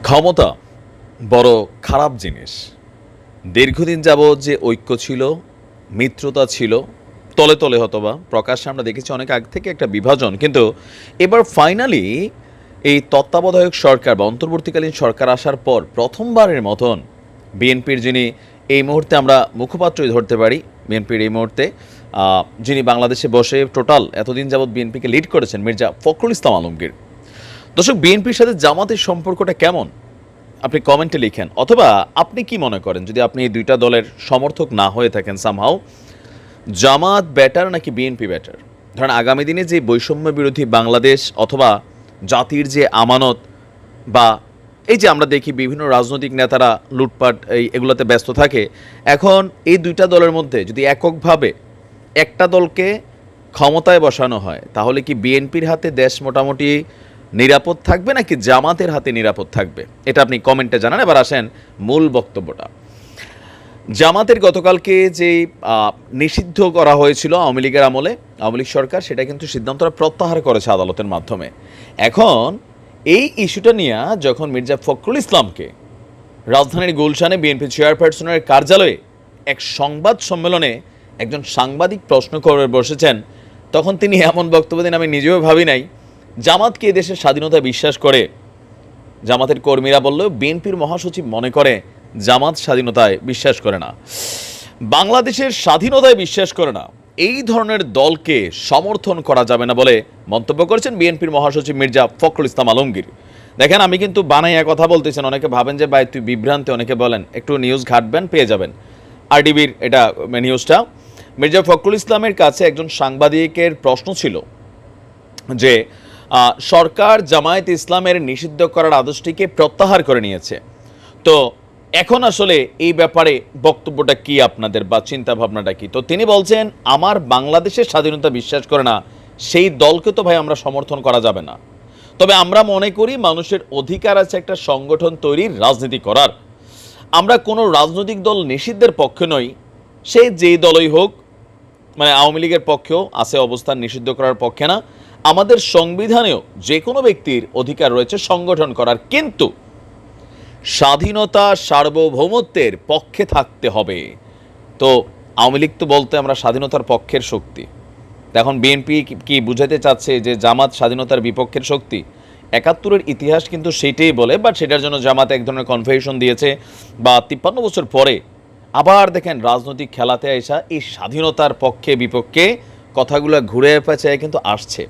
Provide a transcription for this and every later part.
ক্ষমতা বড় খারাপ জিনিস। দীর্ঘদিন যাবৎ যে ঐক্য ছিল, মিত্রতা ছিল, তলে তলে হতবা প্রকাশ্যে আমরা দেখেছি অনেক আগ থেকে একটা বিভাজন, কিন্তু এবার ফাইনালি এই তত্ত্বাবধায়ক সরকার বা অন্তর্বর্তীকালীন সরকার আসার পর প্রথমবারের মতন বিএনপির যিনি এই মুহূর্তে আমরা মুখপাত্রই ধরতে পারি, বিএনপির এই মুহূর্তে যিনি বাংলাদেশে বসে টোটাল এতদিন যাবৎ বিএনপিকে লিড করেছেন, মির্জা ফখরুল ইসলাম আলমগীর। দর্শক, বিএনপির সাথে জামাতের সম্পর্কটা কেমন আপনি কমেন্টে লিখেন, অথবা আপনি কি মনে করেন যদি আপনি এই দুইটা দলের সমর্থক না হয়ে থাকেন, সামহাও জামাত বেটার নাকি বিএনপি বেটার? ধরেন আগামী দিনে যে বৈষম্য বিরোধী বাংলাদেশ অথবা জাতির যে আমানত, বা এই যে আমরা দেখি বিভিন্ন রাজনৈতিক নেতারা লুটপাট এগুলোতে ব্যস্ত থাকে, এখন এই দুইটা দলের মধ্যে যদি এককভাবে একটা দলকে ক্ষমতায় বসানো হয়, তাহলে কি বিএনপির হাতে দেশ মোটামুটি নিরাপদ থাকবে নাকি জামাতের হাতে নিরাপদ থাকবে? এটা আপনি কমেন্টে জানান। এবার আসেন মূল বক্তব্যটা। জামাতের গতকালকে যে নিষিদ্ধ করা হয়েছিল আওয়ামী লীগের আমলে, আওয়ামী লীগ সরকার সেটা কিন্তু সিদ্ধান্তটা প্রত্যাহার করেছে আদালতের মাধ্যমে। এখন এই ইস্যুটা নিয়ে যখন মির্জা ফখরুল ইসলামকে রাজধানীর গুলশানে বিএনপি চেয়ারপারসনের কার্যালয়ে এক সংবাদ সম্মেলনে একজন সাংবাদিক প্রশ্ন করে বসেছেন, তখন তিনি এমন বক্তব্য দেন আমি নিজেও ভাবি নাই। জামাত কি দেশের স্বাধীনতায় বিশ্বাস করে? জামাতের কর্মীরা বলল বিএনপির মহাসচিব মনে করে জামাত স্বাধীনতায় বিশ্বাস করে না, বাংলাদেশের স্বাধীনতায় বিশ্বাস করে না, এই ধরনের দলকে সমর্থন করা যাবে না বলে মন্তব্য করেছেন বিএনপির মহাসচিব মির্জা ফখরুল ইসলাম আলমগীর। দেখেন, আমি কিন্তু বানাইয়া কথা বলতেছেন, অনেকে ভাবেন যে ভাই তুই বিভ্রান্তি, অনেকে বলেন একটু নিউজ ঘাটবেন পেয়ে যাবেন, আরডিবির এটা নিউজটা। মির্জা ফখরুল ইসলামের কাছে একজন সাংবাদিকের প্রশ্ন ছিল যে সরকার জামায়াত ইসলামের নিষিদ্ধ করার আদেশটিকে প্রত্যাহার করে নিয়েছে, তো এখন আসলে এই ব্যাপারে বক্তব্যটা কি আপনাদের বা চিন্তা ভাবনাটা কি? তো তিনি বলছেন আমার বাংলাদেশের স্বাধীনতা বিশ্বাস করে না সেই দলকে তো ভাই আমরা সমর্থন করা যাবে না, তবে আমরা মনে করি মানুষের অধিকার আছে একটা সংগঠন তৈরির, রাজনীতি করার। আমরা কোনো রাজনৈতিক দল নিষিদ্ধের পক্ষে নই, সে যেই দলই হোক, মানে আওয়ামী লীগের পক্ষেও আছে অবস্থান নিষিদ্ধ করার পক্ষে না। আমাদের সংবিধানেও যে কোনো ব্যক্তির অধিকার রয়েছে সংগঠন করার, কিন্তু স্বাধীনতা সার্বভৌমত্বের পক্ষে থাকতে হবে। তো আওয়ামী লীগ তো বলতে আমরা স্বাধীনতার পক্ষের শক্তি, এখন বিএনপি কি বুঝাতে চাচ্ছে যে জামাত স্বাধীনতার বিপক্ষের শক্তি? ৭১-এর ইতিহাস কিন্তু সেটাই বলে, বাট সেটার জন্য জামাত এক ধরনের কনফেশন দিয়েছে, বা ৫৩ বছর পরে আবার দেখেন রাজনৈতিক খেলাতে আসা এই স্বাধীনতার পক্ষে বিপক্ষে কথাগুলো ঘুরে পেঁচায় কিন্তু আসছে।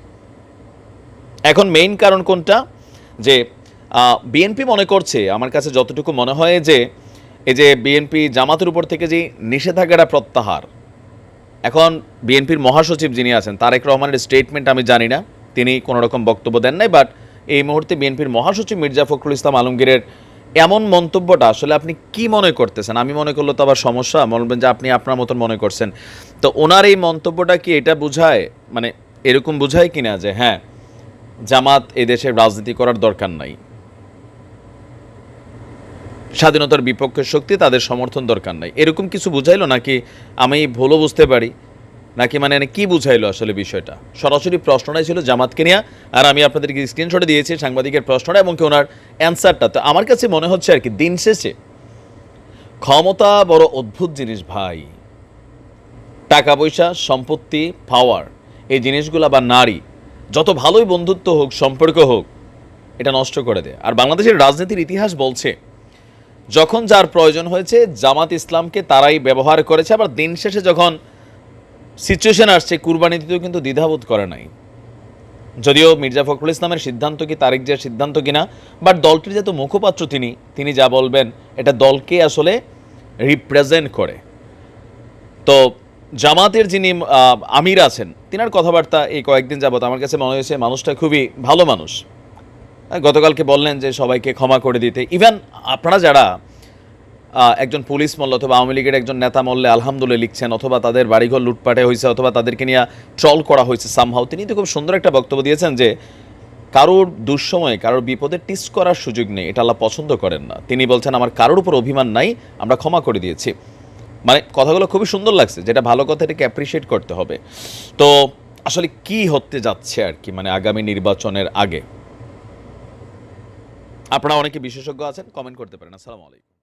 এখন মেইন কারণ কোনটা? যে বিএনপি মনে করছে, আমার কাছে যতটুকু মনে হয়, যে এই যে বিএনপি জামাতের উপর থেকে যে নিষেধাজ্ঞাটা প্রত্যাহার, এখন বিএনপির মহাসচিব যিনি আছেন তারেক রহমানের স্টেটমেন্ট আমি জানি না, তিনি কোনো রকম বক্তব্য দেন নাই, বাট এই মুহূর্তে বিএনপির মহাসচিব মির্জা ফখরুল ইসলাম আলমগীরের এমন মন্তব্যটা আসলে আপনি কি মনে করতেছেন? আমি মনে করলে তো আবার সমস্যা, বলবেন যে আপনি আপনার মতন মনে করছেন। তো ওনার এই মন্তব্যটা কি এটা বোঝায়, মানে এরকম বোঝায় কিনা যে হ্যাঁ জামাত এই দেশের রাজনীতি করার দরকার নাই, স্বাধীনতার বিপক্ষের শক্তি, তাদের সমর্থন দরকার নাই, এরকম কিছু বুঝাইলো? নাকি আমি ভুলও বুঝতে পারি, নাকি মানে কি বুঝাইলো আসলে বিষয়টা? সরাসরি প্রশ্নটাই ছিল জামাতকে নিয়ে, আর আমি আপনাদেরকে স্ক্রিনশটে দিয়েছি সাংবাদিকের প্রশ্নটা এবং কি ওনার অ্যান্সারটা। তো আমার কাছে মনে হচ্ছে আর কি, দিন শেষে ক্ষমতা বড় অদ্ভুত জিনিস ভাই। টাকা পয়সা, সম্পত্তি, পাওয়ার, এই জিনিসগুলো বা নারী, যত ভালোই বন্ধুত্ব হোক, সম্পর্ক হোক, এটা নষ্ট করে দেয়। আর বাংলাদেশের রাজনীতির ইতিহাস বলছে যখন যার প্রয়োজন হয়েছে জামাত ইসলামকে তারাই ব্যবহার করেছে, আবার দিন শেষে যখন সিচুয়েশন আসছে কুরবানি দিতেও কিন্তু দ্বিধাবোধ করে নাই। যদিও মির্জা ফখরুল ইসলামের সিদ্ধান্ত কি তারেক জিয়ার সিদ্ধান্ত কিনা, বাট দলটির যেহেতু মুখপাত্র তিনি যা বলবেন এটা দলকে আসলে রিপ্রেজেন্ট করে। তো জামাতের যিনি আমির আছেন, তিনার কথাবার্তা এই কয়েকদিন যাবত আমার কাছে মনে হয়েছে মানুষটা খুবই ভালো মানুষ। গতকালকে বললেন যে সবাইকে ক্ষমা করে দিতে। ইভেন আপনারা যারা একজন পুলিশ মরল অথবা আওয়ামী লীগের একজন নেতা মরলে আলহামদুলিল্লাহ লিখছেন, অথবা তাদের বাড়িঘর লুটপাটে হয়েছে, অথবা তাদেরকে নিয়ে ট্রল করা হয়েছে সামহাও, তিনি তো খুব সুন্দর একটা বক্তব্য দিয়েছেন যে কারোর দুঃসময়ে কারোর বিপদে টিস করার সুযোগ নেই, এটা আল্লাহ পছন্দ করেন না। তিনি বলছেন আমার কারোর উপর অভিমান নাই, আমরা ক্ষমা করে দিয়েছি। মানে কথাগুলো খুবই সুন্দর লাগছে, যেটা ভালো কথা, এটাকে অ্যাপ্রিসিয়েট করতে হবে। তো আসলে কি হতে যাচ্ছে আর কি, মানে আগামী নির্বাচনের আগে আপনারা অনেকে বিশেষজ্ঞ আছেন, কমেন্ট করতে পারেন। আসসালামু আলাইকুম।